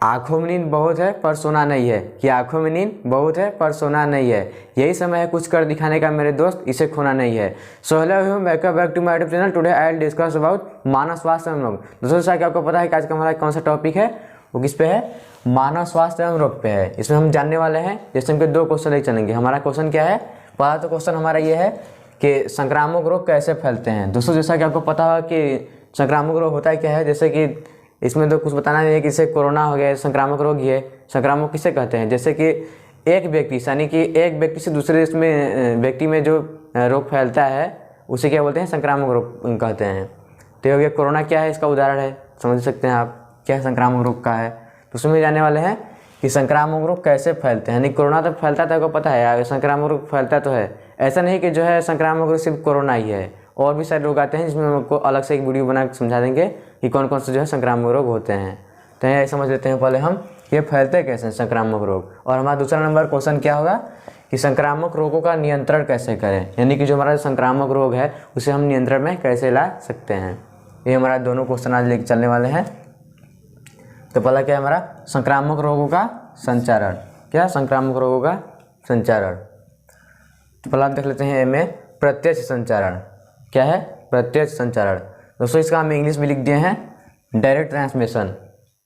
आंखों में नींद बहुत है पर सोना नहीं है, कि आंखों में नींद बहुत है पर सोना नहीं है, यही समय है कुछ कर दिखाने का मेरे दोस्त, इसे खोना नहीं है। So hello welcome back to my YouTube channel. Today I will discuss about मानव स्वास्थ्य एवं रोग। दोस्तों जैसा कि आपको पता है कि आज का हमारा कौन सा टॉपिक है, वो किस पे है, मानव स्वास्थ्य एवं रोग पे है। इसमें हम जानने वाले हैं, जिसमें के 2 क्वेश्चन लेके चलेंगे। हमारा क्वेश्चन क्या है, पहला तो क्वेश्चन हमारा ये है कि संक्रामक रोग कैसे फैलते हैं। दोस्तों जैसा कि आपको पता होगा कि संक्रामक रोग होता है क्या है, जैसे कि इसमें तो कुछ बताना नहीं है कि इसे कोरोना हो गया, संक्रामक रोग ही है। संक्रामक किसे कहते हैं, जैसे कि एक व्यक्ति यानी कि एक व्यक्ति से दूसरे व्यक्ति में जो रोग फैलता है उसे क्या बोलते हैं, संक्रामक रोग कहते हैं। तो हो गया कोरोना, क्या है इसका उदाहरण है, समझ सकते हैं आप क्या संक्रामक रोग का है। तो उसमें जानने वाले हैं कि संक्रामक रोग कैसे फैलते हैं। यानी कोरोना तो फैलता था, आपको पता है, संक्रामक रोग फैलता तो है। ऐसा नहीं कि जो है संक्रामक रोग सिर्फ कोरोना ही है, और भी सारे रोग आते हैं, जिसमें हम आपको अलग से एक वीडियो बना के समझा देंगे कि कौन कौन से जो है संक्रामक रोग होते हैं। तो ये समझ लेते हैं पहले हम ये फैलते कैसे हैं संक्रामक रोग। और हमारा दूसरा नंबर क्वेश्चन क्या होगा कि संक्रामक रोगों का नियंत्रण कैसे करें, यानी कि जो हमारा संक्रामक रोग है उसे हम नियंत्रण में कैसे ला सकते हैं। ये हमारा दोनों क्वेश्चन आज लेके चलने वाले हैं। तो पहला क्या है हमारा, संक्रामक रोगों का संचारण। क्या, संक्रामक रोगों का संचारण। तो पहला देख लेते हैं में प्रत्यक्ष संचारण। क्या है, प्रत्यक्ष संचारण। दोस्तों इसका हम इंग्लिश में लिख दिए हैं डायरेक्ट ट्रांसमिशन।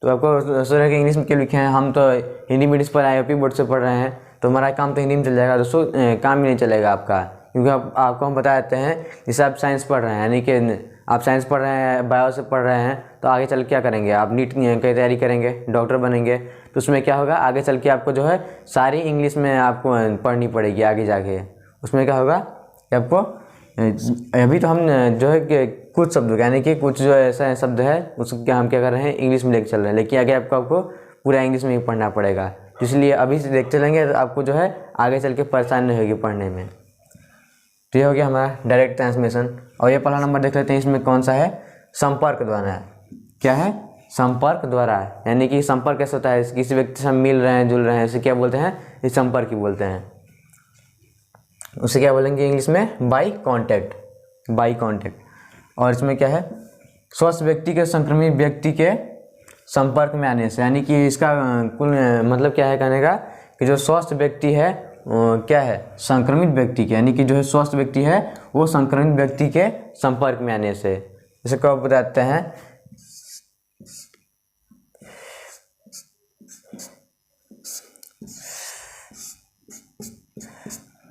तो आपको दोस्तों कि इंग्लिश में क्यों लिखे हैं, हम तो हिंदी मीडियम पर IOP बोर्ड से पढ़ रहे हैं, तो हमारा काम तो हिंदी में चल जाएगा। दोस्तों काम ही नहीं चलेगा आपका, क्योंकि आपको हम बता देते हैं जैसे आप साइंस पढ़ रहे हैं, यानी कि आप साइंस पढ़ रहे हैं, बायो से पढ़ रहे हैं, तो आगे चल क्या करेंगे, आप नीट की तैयारी करेंगे, डॉक्टर बनेंगे। तो उसमें क्या होगा, आगे चल के आपको जो है सारी इंग्लिश में आपको पढ़नी पड़ेगी आगे जाके। उसमें क्या होगा कि आपको अभी तो हम जो है कि कुछ शब्द यानी कि कुछ जो ऐसा शब्द है उसको हम क्या कर रहे हैं, इंग्लिश में लेके चल रहे हैं, लेकिन आगे आपको पूरा इंग्लिश में ही पढ़ना पड़ेगा। इसलिए अभी से देखते चलेंगे तो आपको जो है आगे चल के परेशानी नहीं होगी पढ़ने में। तो ये हो गया हमारा डायरेक्ट ट्रांसमिशन। और ये पहला नंबर देख लेते हैं, इसमें कौन सा है, संपर्क द्वारा। क्या है, संपर्क द्वारा। यानी कि संपर्क कैसे होता है, किसी व्यक्ति से हम मिल रहे हैं, जुल रहे हैं, इसे क्या बोलते हैं, इस संपर्क ही बोलते हैं। उसे क्या बोलेंगे इंग्लिश में, बाई कॉन्टैक्ट, बाई कॉन्टैक्ट। और इसमें क्या है, स्वस्थ व्यक्ति के संक्रमित व्यक्ति के संपर्क में आने से। यानी कि इसका कुल मतलब क्या है कहने का, कि जो स्वस्थ व्यक्ति है क्या है, संक्रमित व्यक्ति के, यानी कि जो है स्वस्थ व्यक्ति है वो संक्रमित व्यक्ति के संपर्क में आने से। इसे कब बताते हैं,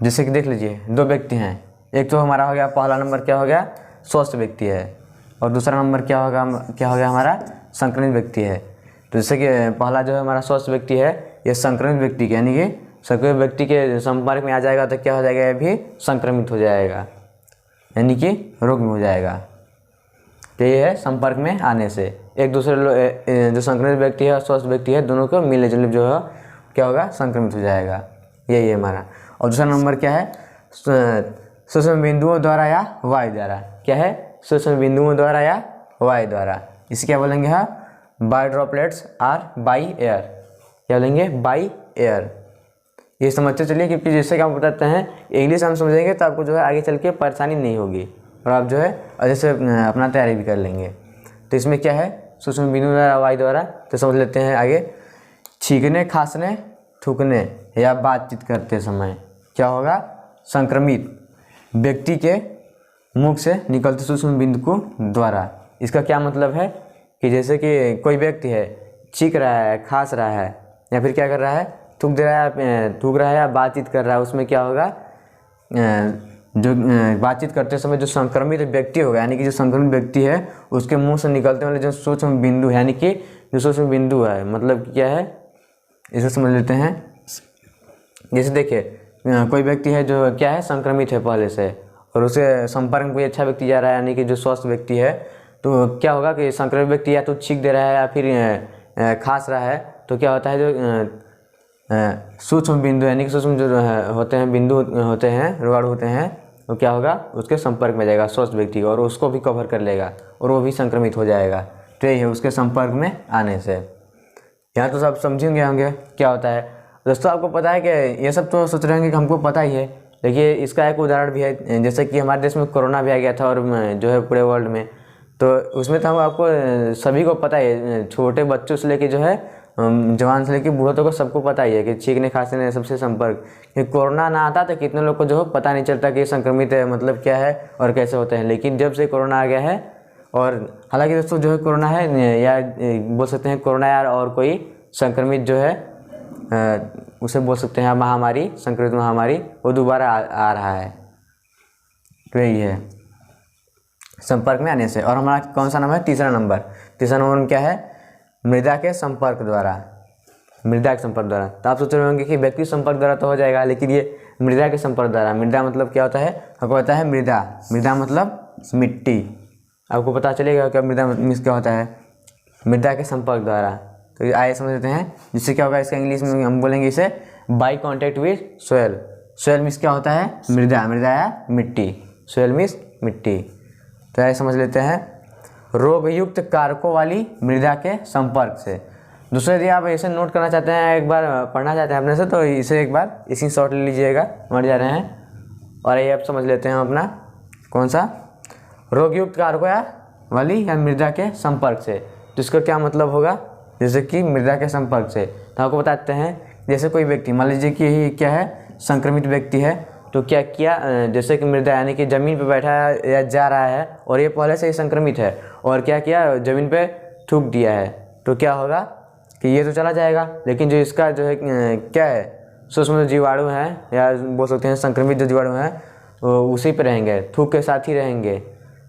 जैसे कि देख लीजिए 2 व्यक्ति हैं, एक तो हमारा हो गया पहला नंबर क्या हो गया, स्वस्थ व्यक्ति है, और दूसरा नंबर क्या हो गया हमारा, संक्रमित व्यक्ति है। तो जैसे कि पहला जो है हमारा स्वस्थ व्यक्ति है, ये संक्रमित व्यक्ति के, यानी कि संक्रमित व्यक्ति के संपर्क में आ जाएगा तो क्या हो जाएगा, ये भी संक्रमित हो जाएगा, यानी कि रोग में हो जाएगा। तो ये है संपर्क में आने से, एक दूसरे जो संक्रमित व्यक्ति है और स्वस्थ व्यक्ति है दोनों को मिलने जुलने जो है क्या होगा, संक्रमित हो जाएगा। यही है हमारा। और दूसरा नंबर क्या है, सूक्ष्म बिंदुओं द्वारा या वायु द्वारा। क्या है, सूक्ष्म बिंदुओं द्वारा या वायु द्वारा। इसे क्या बोलेंगे, हाँ, by droplets or by air. क्या बोलेंगे, बाई एयर। ये समझते चलिए, क्योंकि जैसे कि आप बताते हैं इंग्लिश हम समझेंगे तो आपको जो है आगे चल के परेशानी नहीं होगी, और आप जो है अच्छे से अपना तैयारी भी कर लेंगे। तो इसमें क्या है, सूक्ष्म बिंदु द्वारा वायु द्वारा। तो समझ लेते हैं आगे, छींकने, खांसने, थूकने या बातचीत करते समय क्या होगा, संक्रमित व्यक्ति के मुख से निकलते सूक्ष्म बिंदु को द्वारा। इसका क्या मतलब है कि जैसे कि कोई व्यक्ति है, छींक रहा है, खांस रहा है, या फिर क्या कर रहा है, थूक रहा है या बातचीत कर रहा है, उसमें क्या होगा, जो बातचीत करते समय जो संक्रमित व्यक्ति होगा, यानी कि जो संक्रमित व्यक्ति है उसके मुंह से निकलते वाले जो सूक्ष्म बिंदु, यानी कि जो सूक्ष्म बिंदु है, मतलब क्या है, इसे समझ लेते हैं। जैसे देखिए कोई व्यक्ति है जो क्या है, संक्रमित है पहले से, और उसे संपर्क में कोई अच्छा व्यक्ति जा रहा है, यानी कि जो स्वस्थ व्यक्ति है, तो क्या होगा कि संक्रमित व्यक्ति या तो छींक दे रहा है या फिर खांस रहा है, तो क्या होता है, जो सूक्ष्म बिंदु यानी कि सूक्ष्म जो होते हैं, बिंदु होते हैं, रोगाणु होते हैं, तो क्या होगा, उसके संपर्क में जाएगा स्वस्थ व्यक्ति, और उसको भी कवर कर लेगा और वो भी संक्रमित हो जाएगा। तो यही है उसके संपर्क में आने से। यहाँ तो सब समझेंगे होंगे क्या होता है। दोस्तों आपको पता है कि ये सब तो सोच रहे होंगे कि हमको पता ही है, देखिए इसका एक उदाहरण भी है। जैसे कि हमारे देश में कोरोना भी आ गया था, और जो है पूरे वर्ल्ड में, तो उसमें तो हम आपको सभी को पता है, छोटे बच्चों से लेके जो है जवान से लेकर बूढ़ों तक को सबको पता ही है कि छींकने खांसने सबसे संपर्क, कि कोरोना ना आता तो कितने लोग को जो पता नहीं चलता कि संक्रमित है मतलब क्या है और कैसे होते हैं। लेकिन जब से कोरोना आ गया है, और हालांकि दोस्तों जो है कोरोना है या बोल सकते हैं कोरोना यार और कोई संक्रमित जो है उसे बोल सकते हैं महामारी, संक्रमित महामारी, वो दोबारा आ रहा है। तो यही है संपर्क में आने से। और हमारा कौन सा नंबर है? तीसरा नंबर। तीसरा नंबर में क्या है? मृदा के संपर्क द्वारा। मृदा के संपर्क द्वारा। तो आप सोच रहे होंगे कि व्यक्ति संपर्क द्वारा तो हो जाएगा, लेकिन ये मृदा के संपर्क द्वारा। मृदा मतलब क्या होता है? आपको पता है मृदा, मृदा मतलब मिट्टी। आपको पता चलेगा कि मृदा मीन्स क्या होता है? मृदा के संपर्क द्वारा। तो आइए समझ लेते हैं। जिससे क्या होगा, इसका इंग्लिश में हम बोलेंगे इसे by contact with soil. Soil means क्या होता है? मृदा, मृदा या मिट्टी। सोयल मीन्स मिट्टी। तो आइए समझ लेते हैं। रोगयुक्त कारकों वाली मृदा के संपर्क से। दूसरा यदि आप इसे नोट करना चाहते हैं, एक बार पढ़ना चाहते हैं अपने से, तो इसे एक बार इसी शॉर्ट ले लीजिएगा, मर जा रहे हैं। और ये आप समझ लेते हैं अपना कौन सा? रोगयुक्त कारकों वाली या मृदा के संपर्क से। तो इसका क्या मतलब होगा? जैसे कि मृदा के संपर्क से, तो आपको बताते हैं जैसे कोई व्यक्ति मान लीजिए कि यही क्या है, संक्रमित व्यक्ति है, तो क्या किया, जैसे कि मृदा यानी कि ज़मीन पे बैठा है या जा रहा है और ये पहले से ही संक्रमित है, और क्या किया, ज़मीन पे थूक दिया है, तो क्या होगा कि ये तो चला जाएगा, लेकिन जो इसका जो है क्या है, सूक्ष्म जीवाणु हैं या बोल सकते हैं संक्रमित जो जीवाणु हैं वो उसी पे रहेंगे, थूक के साथ ही रहेंगे।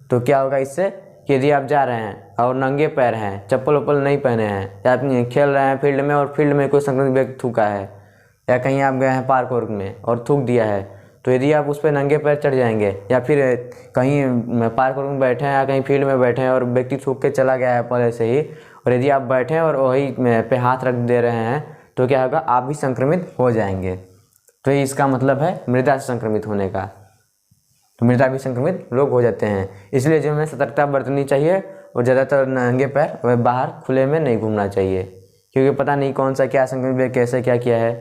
तो क्या होगा इससे कि यदि आप जा रहे हैं और नंगे पैर हैं, चप्पल वप्पल नहीं पहने हैं, या आप खेल रहे हैं फील्ड में और फील्ड में कोई संक्रमित व्यक्ति थूका है, या कहीं आप गए हैं पार्क वार्क में और थूक दिया है, तो यदि आप उस पर नंगे पैर चढ़ जाएंगे, या फिर कहीं पार्क वार्क में बैठे हैं या कहीं फील्ड में बैठे हैं और व्यक्ति थूक के चला गया है पहले से ही, और यदि आप बैठे हैं और वही पे हाथ रख दे रहे हैं, तो क्या होगा, आप भी संक्रमित हो जाएंगे। तो ये इसका मतलब है मृदा से संक्रमित होने का। तो मृदा भी संक्रमित लोग हो जाते हैं, इसलिए जो हमें सतर्कता बरतनी चाहिए और ज़्यादातर नंगे पैर वह बाहर खुले में नहीं घूमना चाहिए, क्योंकि पता नहीं कौन सा क्या संक्रमित कैसे क्या किया है।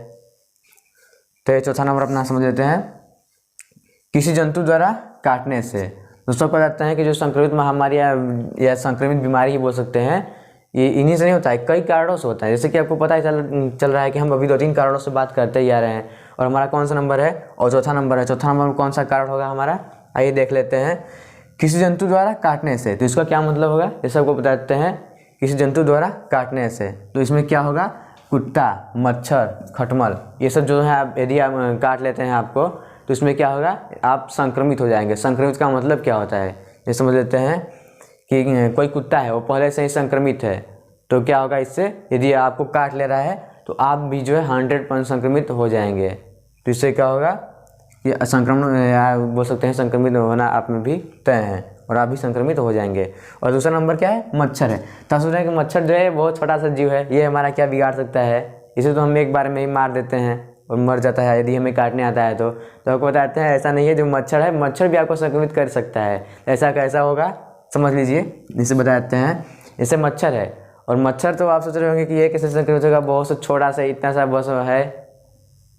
तो ये चौथा नंबर अपना समझ लेते हैं, किसी जंतु द्वारा काटने से। दोस्तों को बताते हैं कि जो संक्रमित महामारी या संक्रमित बीमारी ही बोल सकते हैं, ये इन्हीं से नहीं होता है, कई कारणों से होता है। जैसे कि आपको पता ही चल रहा है कि हम अभी 2-3 कारणों से बात करते ही आ रहे हैं, और हमारा कौन सा नंबर है, और चौथा नंबर है। चौथा नंबर में कौन सा कारण होगा हमारा, आइए देख लेते हैं। किसी जंतु द्वारा काटने से, तो इसका क्या मतलब होगा, ये सबको बताते हैं। किसी जंतु द्वारा काटने से, तो इसमें क्या होगा, कुत्ता, मच्छर, खटमल, ये सब जो है आप यदि आप काट लेते हैं आपको, तो इसमें क्या होगा, आप संक्रमित हो जाएंगे। संक्रमित का मतलब क्या होता है, ये समझ लेते हैं कि कोई कुत्ता है वो पहले से ही संक्रमित है, तो क्या होगा इससे, यदि आपको काट ले रहा है तो आप भी जो है 100% संक्रमित हो जाएंगे। तो इससे क्या होगा कि संक्रमण या बोल सकते हैं संक्रमित होना आप में भी तय है, और आप भी संक्रमित हो जाएंगे। और दूसरा नंबर क्या है, मच्छर है। तो आप सोच रहे हैं कि मच्छर जो है बहुत छोटा सा जीव है, ये हमारा क्या बिगाड़ सकता है, इसे तो हम एक बार में ही मार देते हैं और मर जाता है यदि हमें काटने आता है। तो आपको बताते हैं ऐसा नहीं है, जो मच्छर है, मच्छर भी आपको संक्रमित कर सकता है। ऐसा कैसा होगा समझ लीजिए, जिसे बताते हैं। जैसे मच्छर है, और मच्छर तो आप सोच रहे होंगे कि ये कैसे संक्रमित होगा, बहुत सा छोटा सा इतना सा बस है,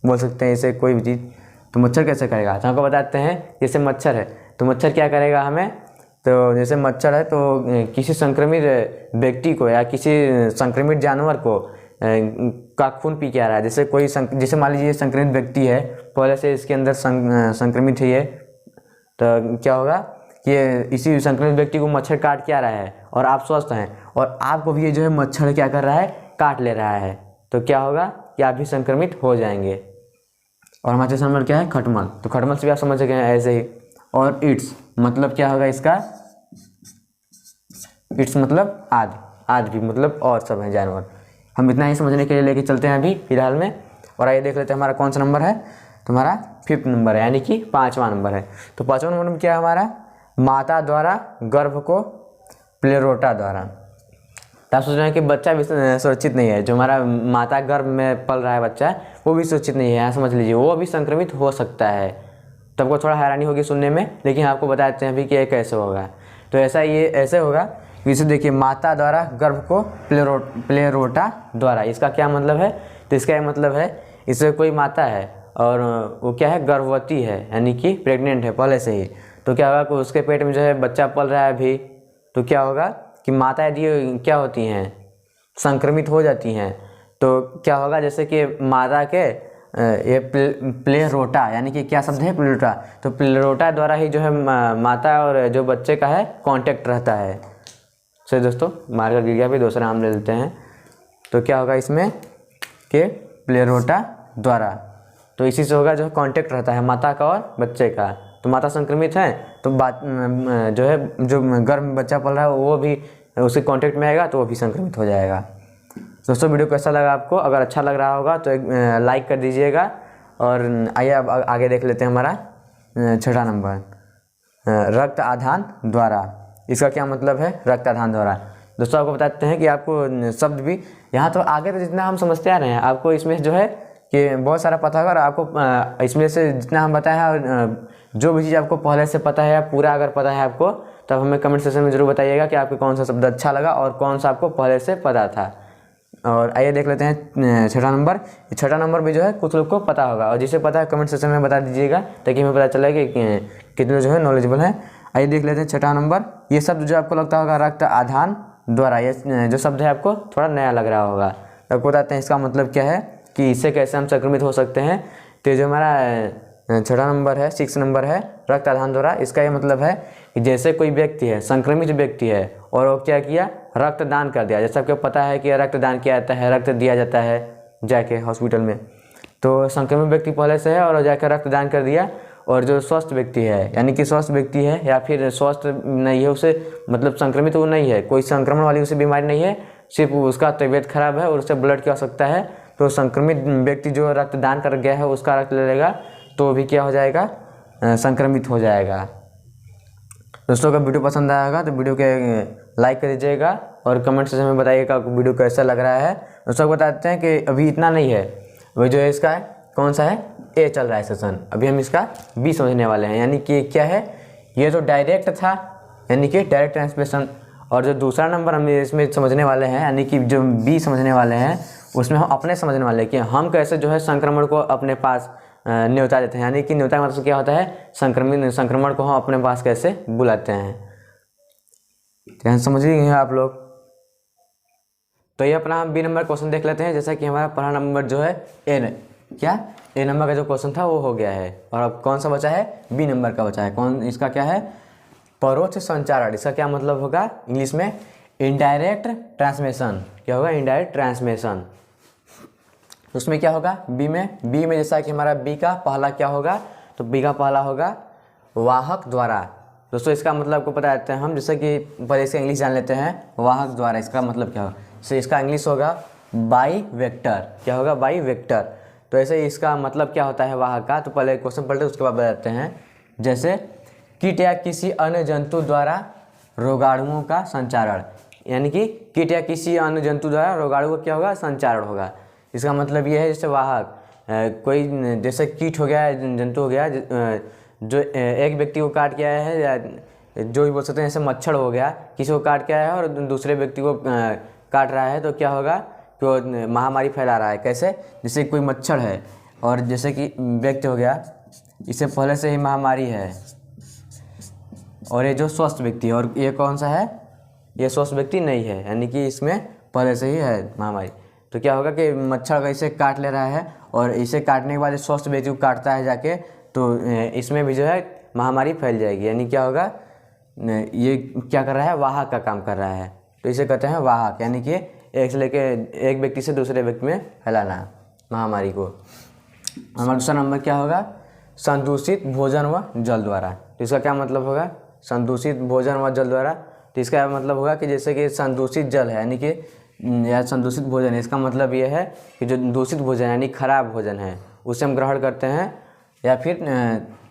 बोल सकते हैं इसे कोई भी चीज़, तो मच्छर कैसे करेगा। तो आपको बताते हैं जैसे मच्छर है, तो मच्छर क्या करेगा हमें, तो जैसे मच्छर है तो किसी संक्रमित व्यक्ति को या किसी संक्रमित जानवर को का खून पी के आ रहा है। जैसे कोई जैसे मान लीजिए संक्रमित व्यक्ति है, पहले से इसके अंदर संक्रमित है ये, तो क्या होगा कि इसी संक्रमित व्यक्ति को मच्छर काट के आ रहा है, और आप स्वस्थ हैं, और आपको भी ये जो है मच्छर क्या कर रहा है, काट ले रहा है, तो क्या होगा कि आप भी संक्रमित हो जाएंगे। और हमारे नंबर क्या है, खटमल। तो खटमल से भी आप समझ सकें ऐसे ही। और इट्स मतलब क्या होगा इसका, इट्स मतलब आदि, आदि भी मतलब और सब है जानवर। हम इतना ही समझने के लिए लेके चलते हैं अभी फिलहाल में। और आइए देख लेते हैं हमारा कौन सा नंबर है, तुम्हारा 5th नंबर है, यानी कि 5वां नंबर है। तो 5वां नंबर में क्या है हमारा, माता द्वारा गर्भ को प्लेरोटा द्वारा। तो आप सोच रहे हैं कि बच्चा भी सुरक्षित नहीं है, जो हमारा माता गर्भ में पल रहा है बच्चा, वो भी सुरक्षित नहीं है। यहाँ समझ लीजिए वो भी संक्रमित हो सकता है। तो आपको थोड़ा हैरानी होगी सुनने में, लेकिन आपको बताते हैं अभी कि ये कैसे होगा। तो ऐसा ये ऐसे होगा कि इसे देखिए, माता द्वारा गर्भ को प्लेरोटा द्वारा, इसका क्या मतलब है, तो इसका ये मतलब है, इससे कोई माता है और वो क्या है, गर्भवती है, यानी कि प्रेग्नेंट है पहले से ही, तो क्या होगा कि उसके पेट में जो है बच्चा पल रहा है अभी, तो क्या होगा कि माता यदि क्या होती हैं, संक्रमित हो जाती हैं, तो क्या होगा, जैसे कि मादा के ये प्लेरोटा, यानी कि क्या शब्द है, प्लेरोटा। तो प्लेरोटा द्वारा ही जो है माता और जो बच्चे का है कांटेक्ट रहता है। सही दोस्तों, मार्कर गिर गया, भी दूसरा नाम ले लेते हैं। तो क्या होगा इसमें कि प्लेरोटा द्वारा, तो इसी से होगा जो कांटेक्ट रहता है माता का और बच्चे का। तो माता संक्रमित है तो बात जो है, जो गर्भ में बच्चा पल रहा है वो भी उसके कांटेक्ट में आएगा तो वो भी संक्रमित हो जाएगा। दोस्तों वीडियो कैसा लगा आपको? अगर अच्छा लग रहा होगा तो एक लाइक कर दीजिएगा। और आइए अब आगे देख लेते हैं हमारा 6ठा नंबर, रक्त आधान द्वारा। इसका क्या मतलब है, रक्त आधान द्वारा? दोस्तों आपको बताते हैं कि आपको शब्द भी यहाँ तो आगे तो जितना हम समझते आ रहे हैं, आपको इसमें जो है कि बहुत सारा पता होगा। और आपको इसमें से जितना हम बताए हैं, जो भी चीज़ आपको पहले से पता है या पूरा अगर पता है आपको, तब हमें कमेंट सेक्शन में ज़रूर बताइएगा कि आपको कौन सा शब्द अच्छा लगा और कौन सा आपको पहले से पता था। और आइए देख लेते हैं 6ठा नंबर। 6ठा नंबर भी जो है कुछ लोग को पता होगा, और जिसे पता है कमेंट सेक्शन में बता दीजिएगा ताकि हमें पता चले कि कितने जो है नॉलेजेबल है। आइए देख लेते हैं 6ठा नंबर। ये शब्द जो आपको लगता होगा रक्त आधान द्वारा, ये जो शब्द है आपको थोड़ा नया लग रहा होगा। आपको बताते हैं इसका मतलब क्या है कि इससे कैसे हम संक्रमित हो सकते हैं। तो जो हमारा 6ठा नंबर है, 6 नंबर है, रक्त आधान द्वारा, इसका ये मतलब है कि जैसे कोई व्यक्ति है, संक्रमित व्यक्ति है, और वो क्या किया, रक्तदान कर दिया। जैसे आपको पता है कि रक्तदान किया जाता है, रक्त दिया जाता है जाके हॉस्पिटल में। तो संक्रमित व्यक्ति पहले से है और जाकर रक्तदान कर दिया। और जो स्वस्थ व्यक्ति है, यानी कि स्वस्थ व्यक्ति है या फिर स्वस्थ नहीं है, उसे मतलब संक्रमित वो नहीं है, कोई संक्रमण वाली उसे बीमारी नहीं है, सिर्फ उसका तबीयत खराब है और उसे ब्लड की आवश्यकता है, तो संक्रमित व्यक्ति जो रक्तदान कर गया है उसका रक्त ले लेगा तो भी क्या हो जाएगा, संक्रमित हो जाएगा। दोस्तों अगर वीडियो पसंद आया होगा तो वीडियो के लाइक कर दीजिएगा और कमेंट सेक्शन में बताइएगा वीडियो कैसा लग रहा है। दोस्तों बताते हैं कि अभी इतना नहीं है, वही जो है इसका है, कौन सा है, ए चल रहा है सेशन। अभी हम इसका बी समझने वाले हैं, यानी कि क्या है, ये जो डायरेक्ट था यानी कि डायरेक्ट ट्रांसमिशन, और जो दूसरा नंबर हम इसमें समझने वाले हैं यानी कि जो बी समझने वाले हैं, उसमें हम अपने समझने वाले हैं कि हम कैसे जो है संक्रमण को अपने पास न्योता देते हैं। यानी कि न्योता का मतलब क्या होता है, संक्रमण को हम अपने पास कैसे बुलाते हैं। ध्यान समझिए आप लोग। तो ये अपना हम बी नंबर क्वेश्चन देख लेते हैं। जैसा कि हमारा पहला नंबर जो है ए नंबर का जो क्वेश्चन था वो हो गया है, और अब कौन सा बचा है, बी नंबर का बचा है। कौन, इसका क्या है, परोक्ष संचारण। इसका क्या मतलब होगा इंग्लिश में, इनडायरेक्ट ट्रांसमिशन। क्या होगा, इनडायरेक्ट ट्रांसमिशन। उसमें क्या होगा, बी में जैसा कि हमारा बी का पहला क्या होगा, तो बी का पहला होगा वाहक द्वारा। दोस्तों इसका मतलब को पता देते हैं हम, जैसे कि पहले इसका इंग्लिश जान लेते हैं। वाहक द्वारा इसका मतलब क्या होगा, तो इसका इंग्लिश होगा बाई वेक्टर। क्या होगा, बाई वेक्टर। तो ऐसे इसका मतलब क्या होता है वाहक का, तो पहले क्वेश्चन पढ़ते उसके बाद बताते हैं। जैसे कीट या किसी अन्य जंतु द्वारा रोगाणुओं का संचारण, यानी कि कीट या किसी अन्य जंतु द्वारा रोगाणु का क्या होगा, संचारण होगा। इसका मतलब ये है जैसे वाहक, कोई जैसे कीट हो गया, जंतु हो गया, जो एक व्यक्ति को काट के आया है, या जो भी बोल सकते हैं, जैसे मच्छर हो गया, किसी को काट के आया है और दूसरे व्यक्ति को काट रहा है, तो क्या होगा कि वो महामारी फैला रहा है। कैसे, जैसे कोई मच्छर है और जैसे कि व्यक्ति हो गया, इससे पहले से ही महामारी है, और ये जो स्वस्थ व्यक्ति है, और ये कौन सा है, ये स्वस्थ व्यक्ति नहीं है, यानी कि इसमें पहले से ही है महामारी। तो क्या होगा कि मच्छर इसे काट ले रहा है, और इसे काटने के बाद स्वस्थ व्यक्ति को काटता है जाके, तो इसमें भी जो है महामारी फैल जाएगी। यानी क्या होगा, ये क्या कर रहा है, वाहक का काम कर रहा है। तो इसे कहते हैं वाहक, यानी कि एक से लेके एक व्यक्ति से दूसरे व्यक्ति में फैलाना महामारी को। हमारा दूसरा नंबर क्या होगा, संदूषित भोजन व जल द्वारा। तो इसका क्या मतलब होगा, संदूषित भोजन व जल द्वारा। तो इसका मतलब होगा कि जैसे कि संदूषित जल है, यानी कि या संदूषित भोजन है, इसका मतलब ये है कि जो दूषित भोजन यानी खराब भोजन है उसे हम ग्रहण करते हैं, या फिर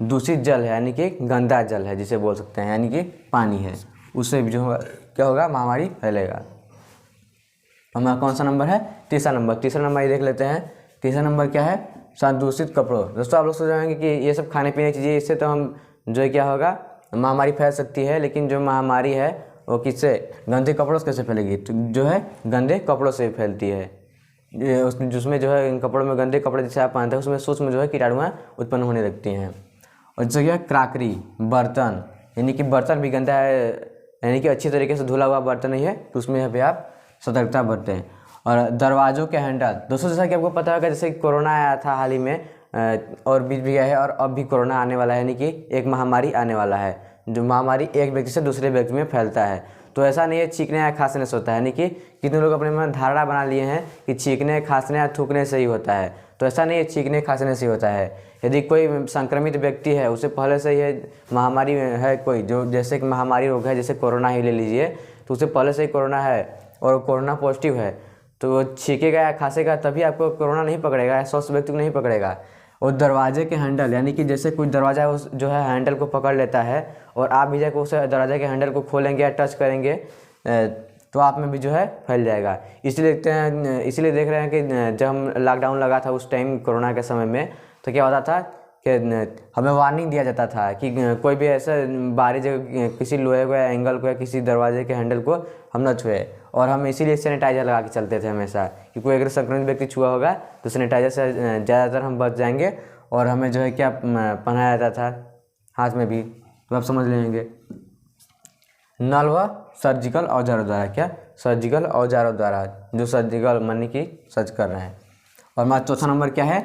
दूषित जल है यानी कि गंदा जल है जिसे बोल सकते हैं, यानी कि पानी है, उससे भी जो होगा क्या होगा, महामारी फैलेगा। हमारा कौन सा नंबर है, तीसरा नंबर ये देख लेते हैं। तीसरा नंबर क्या है, संदूषित कपड़ों। दोस्तों आप लोग सोच रहे हैं कि ये सब खाने पीने की चीज़ें, इससे तो हम जो है क्या होगा, महामारी फैल सकती है। लेकिन जो महामारी है वो किससे, गंदे कपड़ों से कैसे फैलेगी, तो जो है गंदे कपड़ों से फैलती है। जिसमें जो है इन कपड़ों में गंदे कपड़े जैसे आप पहनते हैं उसमें सूक्ष्म जो है कीटाणुएं उत्पन्न होने लगती हैं। और जैसे क्या, क्राकरी बर्तन, यानी कि बर्तन भी गंदा है, यानी कि अच्छी तरीके से धुला हुआ बर्तन नहीं है, तो उसमें यहाँ पे आप सतर्कता बरतें। और दरवाज़ों के हैंडल, दोस्तों जैसा कि आपको पता होगा जैसे कोरोना आया था हाल ही में, और बीच भी गया है और अब भी कोरोना आने वाला है, यानी कि एक महामारी आने वाला है, जो महामारी एक व्यक्ति से दूसरे व्यक्ति में फैलता है। तो ऐसा नहीं है छींकने या खांसने से होता है, यानी कि कितने लोग अपने मन में धारणा बना लिए हैं कि छींकने खांसने या थूकने से ही होता है। तो ऐसा नहीं है छींकने खांसने से ही होता है। यदि कोई संक्रमित व्यक्ति है, उसे पहले से ही महामारी है कोई, जो जैसे कि महामारी रोग है, जैसे कोरोना ही ले लीजिए, तो उसे पहले से ही कोरोना है और कोरोना पॉजिटिव है, तो वो छींकेगा या खांसेगा तभी आपको कोरोना नहीं पकड़ेगा या स्वस्थ व्यक्ति को नहीं पकड़ेगा। और दरवाजे के हैंडल, यानी कि जैसे कुछ दरवाज़ा है उस जो है हैंडल को पकड़ लेता है और आप भी जाकर उस दरवाजे के हैंडल को खोलेंगे या टच करेंगे तो आप में भी जो है फैल जाएगा। इसलिए देखते हैं, इसीलिए देख रहे हैं कि जब हम लॉकडाउन लगा था उस टाइम कोरोना के समय में, तो क्या होता था कि हमें वार्निंग दिया जाता था कि कोई भी ऐसे बाहरी जगह किसी लोहे को या एंगल को या किसी दरवाजे के हैंडल को हम न छुए। और हम इसीलिए सैनिटाइजर लगा के चलते थे हमेशा कि कोई अगर संक्रमित व्यक्ति छुआ होगा तो सैनिटाइजर से ज़्यादातर हम बच जाएंगे। और हमें जो है क्या पहनाया जाता था हाथ में भी, तो आप समझ लेंगे। नल व सर्जिकल औजारों द्वारा, क्या सर्जिकल औजारों द्वारा, जो सर्जिकल मानी कि सर्च कर रहे हैं। और हमारा चौथा नंबर क्या है,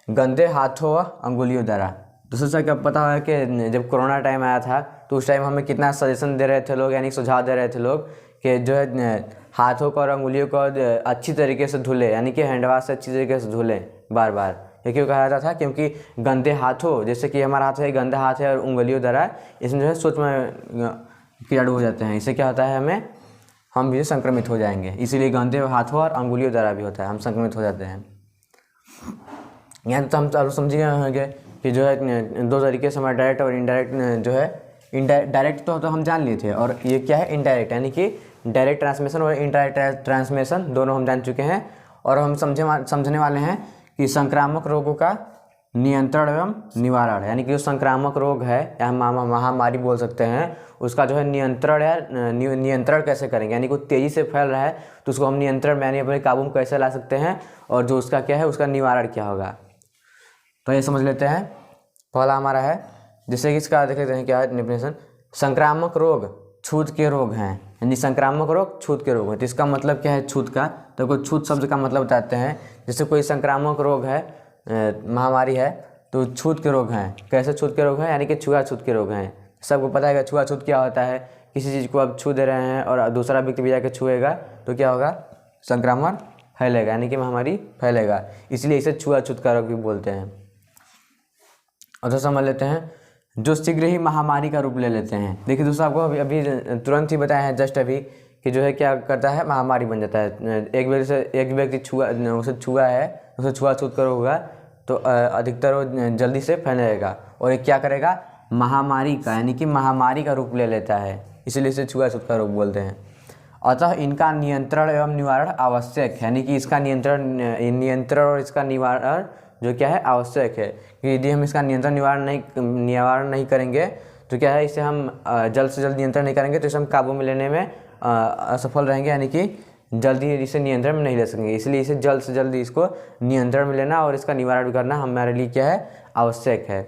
गंदे हाथों व अंगुलियों द्वारा। दूसरा क्या पता है कि जब कोरोना टाइम आया था तो उस टाइम हमें कितना सजेशन दे रहे थे लोग, यानी सुझाव दे रहे थे लोग कि जो है हाथों को और अंगुलियों को अच्छी तरीके से धुले, यानी कि हैंड वाश से अच्छी तरीके से धुलें बार बार। ये क्यों कहा जाता था, क्योंकि गंदे हाथों, जैसे कि हमारा हाथ है गंदा हाथ है और उंगलियों द्वारा इसमें जो है सूक्ष्म कीटाणु हो जाते हैं। इससे क्या होता है, हम भी संक्रमित हो जाएंगे। इसीलिए गंदे हाथों और अंगुलियों द्वारा भी होता है, हम संक्रमित हो जाते हैं। यहाँ तो हम चालू समझिए होंगे कि जो है दो तरीके से हमारा डायरेक्ट और इनडायरेक्ट जो है, डायरेक्ट तो हम जान लिए थे, और ये क्या है इनडायरेक्ट, यानी कि डायरेक्ट ट्रांसमिशन और इनडायरेक्ट ट्रांसमिशन दोनों हम जान चुके हैं। और हम समझने वाले हैं कि संक्रामक रोगों का नियंत्रण एवं निवारण, यानी कि जो संक्रामक रोग है या महामारी बोल सकते हैं, उसका जो है नियंत्रण या नियंत्रण कैसे करेंगे, यानी कि तेज़ी से फैल रहा है तो उसको हम नियंत्रण में यानी अपने काबू में कैसे ला सकते हैं, और जो उसका क्या है उसका निवारण क्या होगा। तो ये समझ लेते हैं। पहला हमारा है, जैसे कि इसका देख लेते हैं क्या है डेफिनेशन, संक्रामक रोग छूत के रोग हैं, यानी संक्रामक रोग छूत के रोग हैं। तो इसका मतलब क्या है छूत का, तो कोई छूत शब्द का मतलब बताते हैं। जैसे कोई संक्रामक रोग है, महामारी है, तो छूत के रोग हैं। कैसे छूत के रोग हैं, यानी कि छुआछूत के रोग हैं। सबको पता है कि छुआछूत क्या होता है, किसी चीज़ को आप छू दे रहे हैं और दूसरा व्यक्ति भी जाकर छुएगा तो क्या होगा, संक्रमण फैलेगा, यानी कि महामारी फैलेगा। इसलिए इसे छुआछूत का रोग भी बोलते हैं। और तो समझ लेते हैं, जो शीघ्र ही महामारी का रूप ले लेते हैं। देखिए दोस्तों, आपको अभी तुरंत ही बताया है जस्ट अभी कि जो है क्या करता है, महामारी बन जाता है। एक व्यक्ति उसे छुआ है, उसे छुआछूत का रोग होगा तो अधिकतर वो जल्दी से फैलेगा और ये क्या करेगा, महामारी का, यानी कि महामारी का रूप ले लेता है। इसलिए इसे छुआछूत का रोग बोलते हैं। अतः इनका नियंत्रण एवं निवारण आवश्यक है, यानी कि इसका नियंत्रण और इसका निवारण जो क्या है आवश्यक है। कि यदि हम इसका निवारण नहीं करेंगे तो क्या है, इसे हम जल्द से जल्द नियंत्रण नहीं करेंगे तो इसे हम काबू में लेने में असफल रहेंगे, यानी कि जल्दी इसे नियंत्रण में नहीं ले सकेंगे। इसलिए इसे जल्द से जल्द इसको नियंत्रण में लेना और इसका निवारण भी करना हमारे लिए क्या है, आवश्यक है।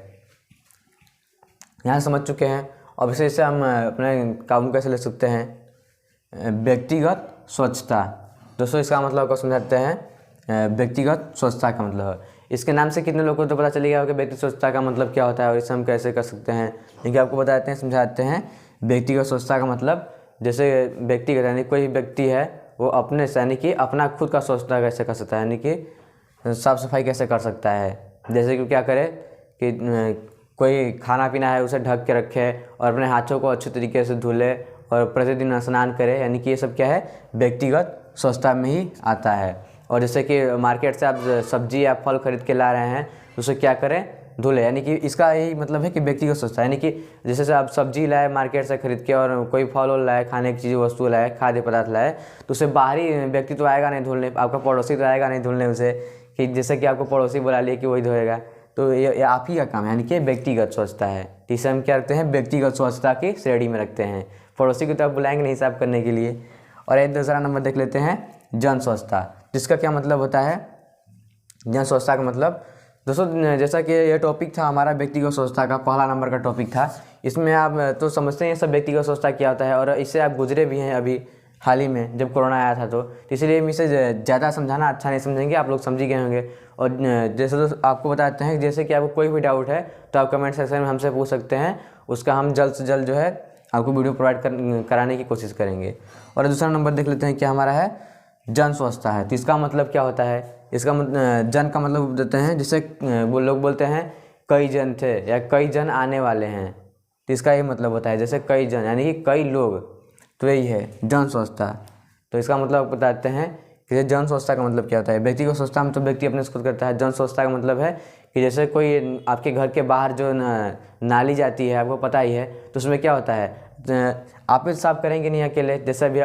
यहाँ समझ चुके हैं। अब इसे हम अपने काबू कैसे ले सकते हैं। व्यक्तिगत स्वच्छता, दोस्तों इसका मतलब को समझाते हैं। व्यक्तिगत स्वच्छता का मतलब, इसके नाम से कितने लोगों को तो पता चलेगा कि व्यक्तिगत स्वच्छता का मतलब क्या होता है और इसे हम कैसे कर सकते हैं। लेकिन आपको बताते हैं, समझाते हैं। व्यक्तिगत स्वच्छता का मतलब, जैसे व्यक्तिगत यानी कोई व्यक्ति है वो अपने से, यानी कि अपना खुद का स्वच्छता कैसे कर सकता है, यानी कि साफ़ सफाई कैसे कर सकता है। जैसे कि क्या करे कि कोई खाना पीना है उसे ढक के रखे और अपने हाथों को अच्छे तरीके से धुले और प्रतिदिन स्नान करे, यानी कि ये सब क्या है, व्यक्तिगत स्वच्छता में ही आता है। और जैसे कि मार्केट से आप सब्जी या फल खरीद के ला रहे हैं तो उसे क्या करें, धुले, यानी कि इसका यही मतलब है कि व्यक्तिगत स्वच्छता, यानी कि जैसे से आप सब्जी लाए मार्केट से खरीद के और कोई फल लाए, खाने की चीज़ वस्तु लाए, खाद्य पदार्थ लाए, तो उसे बाहरी व्यक्ति तो आएगा नहीं धुलने, आपका पड़ोसी तो आएगा नहीं धुलने उसे, कि जैसे कि आपको पड़ोसी बुला लिए कि वही धोएगा, तो ये आप ही का काम है, यानी कि व्यक्तिगत स्वच्छता है। इसे हम क्या रखते हैं, व्यक्तिगत स्वच्छता की श्रेणी में रखते हैं। पड़ोसी को तो आप बुलाएंगे नहीं साफ करने के लिए। और एक दूसरा नंबर देख लेते हैं, जन स्वच्छता, जिसका क्या मतलब होता है। जन स्वच्छता का मतलब दोस्तों, जैसा कि ये टॉपिक था हमारा व्यक्तिगत स्वच्छता का, पहला नंबर का टॉपिक था। इसमें आप तो समझते हैं सब व्यक्तिगत स्वच्छता क्या होता है और इससे आप गुजरे भी हैं अभी हाल ही में जब कोरोना आया था तो इसलिए हम इसे ज़्यादा समझाना अच्छा नहीं समझेंगे, आप लोग समझ ही गए होंगे। और जैसे तो आपको बताते हैं कि जैसे कि आपको कोई भी डाउट है तो आप कमेंट सेक्शन में हमसे पूछ सकते हैं, उसका हम जल्द से जल्द जो है आपको वीडियो प्रोवाइड कराने की कोशिश करेंगे। और दूसरा नंबर देख लेते हैं क्या हमारा है, जन स्वच्छता है। तो इसका मतलब क्या होता है, इसका जन का मतलब देते हैं जिससे वो लोग बोलते हैं कई जन थे या कई जन आने वाले हैं, तो इसका ये मतलब होता है जैसे कई जन यानी कि कई लोग, तो यही है जन स्वच्छता। तो इसका मतलब बताते हैं कि जन स्वच्छता का मतलब क्या होता है। व्यक्ति को स्वच्छता मतलब व्यक्ति अपने से खुद करता है। जन स्वच्छता का मतलब है कि जैसे कोई आपके घर के बाहर जो नाली जाती है, आपको पता ही है, तो उसमें क्या होता है, आप ही साफ करेंगे नहीं अकेले, जैसे अभी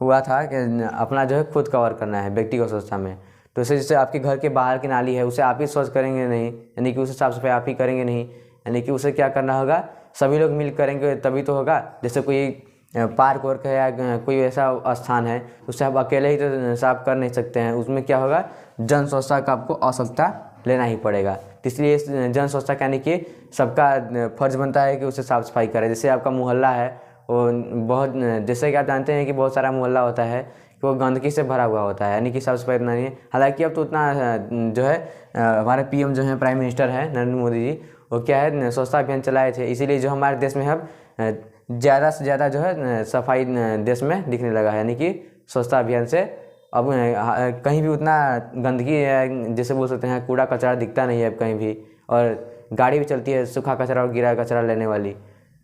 हुआ था कि अपना जो है खुद कवर करना है व्यक्ति को स्वच्छता में। तो इसे जैसे आपके घर के बाहर की नाली है उसे आप ही स्वच्छ करेंगे नहीं, यानी कि उसे साफ सफाई आप ही करेंगे नहीं, यानी कि उसे क्या करना होगा, सभी लोग मिल करेंगे तभी तो होगा। जैसे कोई पार्क वर्क है या कोई ऐसा स्थान है उसे आप अकेले ही तो साफ कर नहीं सकते हैं, उसमें क्या होगा, जन स्वच्छता का आपको आवश्यकता लेना ही पड़ेगा। तो इसलिए जन स्वच्छता यानी कि सबका फर्ज बनता है कि उसे साफ सफाई करे। जैसे आपका मोहल्ला है वो बहुत, जैसे कि आप जानते हैं कि बहुत सारा मोहल्ला होता है कि वो गंदगी से भरा हुआ होता है, यानी कि साफ सफाई इतना नहीं है। हालांकि अब तो उतना जो है हमारे पीएम जो है प्राइम मिनिस्टर है नरेंद्र मोदी जी, वो क्या है स्वच्छता अभियान चलाए थे, इसीलिए जो हमारे देश में अब ज़्यादा से ज़्यादा जो है सफाई देश में दिखने लगा है, यानी कि स्वच्छता अभियान से अब कहीं भी उतना गंदगी है, जैसे बोल सकते हैं कूड़ा कचरा दिखता नहीं है अब कहीं भी, और गाड़ी भी चलती है सूखा कचरा और गिरा कचरा लेने वाली,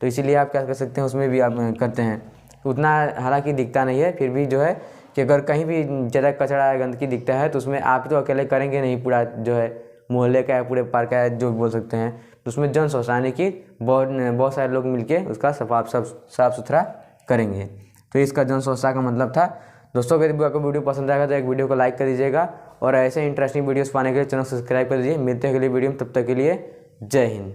तो इसीलिए आप क्या कर सकते हैं उसमें भी आप करते हैं, उतना हालांकि दिखता नहीं है, फिर भी जो है कि अगर कहीं भी ज़्यादा कचरा गंदगी दिखता है तो उसमें आप तो अकेले करेंगे नहीं, पूरा जो है मोहल्ले का है, पूरे पार्क का है, जो बोल सकते हैं, तो उसमें जन स्वच्छता यानी कि बहुत सारे लोग मिलके उसका साफ सुथरा करेंगे। तो इसका जन स्वच्छता का मतलब था। दोस्तों अगर आपको वीडियो पसंद आएगा तो एक वीडियो को लाइक कर दीजिएगा, और ऐसे इंटरेस्टिंग वीडियोस पाने के लिए चैनल सब्सक्राइब कर दीजिए। मिलते हैं अगली वीडियो में, तब तक के लिए जय हिंद।